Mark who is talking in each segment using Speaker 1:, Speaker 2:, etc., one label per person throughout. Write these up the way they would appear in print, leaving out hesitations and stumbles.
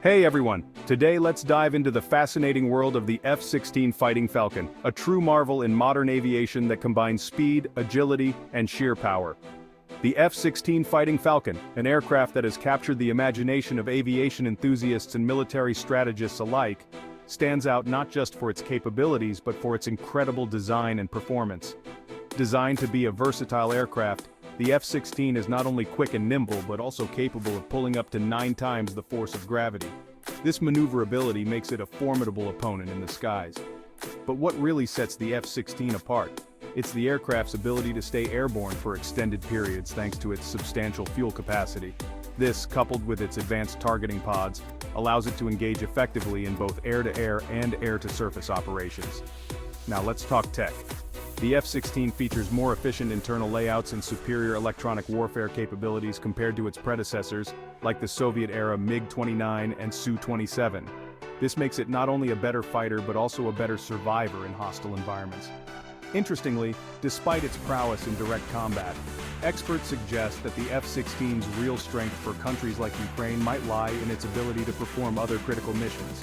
Speaker 1: Hey everyone, today let's dive into the fascinating world of the F-16 Fighting Falcon, a true marvel in modern aviation that combines speed, agility, and sheer power. The F-16 Fighting Falcon, an aircraft that has captured the imagination of aviation enthusiasts and military strategists alike, stands out not just for its capabilities but for its incredible design and performance. Designed to be a versatile aircraft, the F-16 is not only quick and nimble but also capable of pulling up to 9 times the force of gravity. This maneuverability makes it a formidable opponent in the skies. But what really sets the F-16 apart? It's the aircraft's ability to stay airborne for extended periods thanks to its substantial fuel capacity. This, coupled with its advanced targeting pods, allows it to engage effectively in both air-to-air and air-to-surface operations. Now let's talk tech. The F-16 features more efficient internal layouts and superior electronic warfare capabilities compared to its predecessors, like the Soviet-era MiG-29 and Su-27. This makes it not only a better fighter but also a better survivor in hostile environments. Interestingly, despite its prowess in direct combat, experts suggest that the F-16's real strength for countries like Ukraine might lie in its ability to perform other critical missions.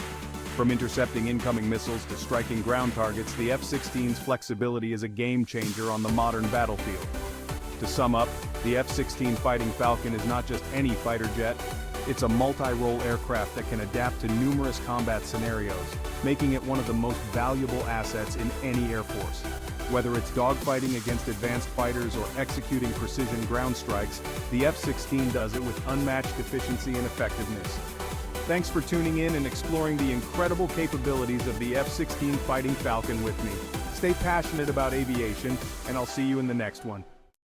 Speaker 1: From intercepting incoming missiles to striking ground targets, the F-16's flexibility is a game-changer on the modern battlefield. To sum up, the F-16 Fighting Falcon is not just any fighter jet, it's a multi-role aircraft that can adapt to numerous combat scenarios, making it one of the most valuable assets in any air force. Whether it's dogfighting against advanced fighters or executing precision ground strikes, the F-16 does it with unmatched efficiency and effectiveness. Thanks for tuning in and exploring the incredible capabilities of the F-16 Fighting Falcon with me. Stay passionate about aviation, and I'll see you in the next one.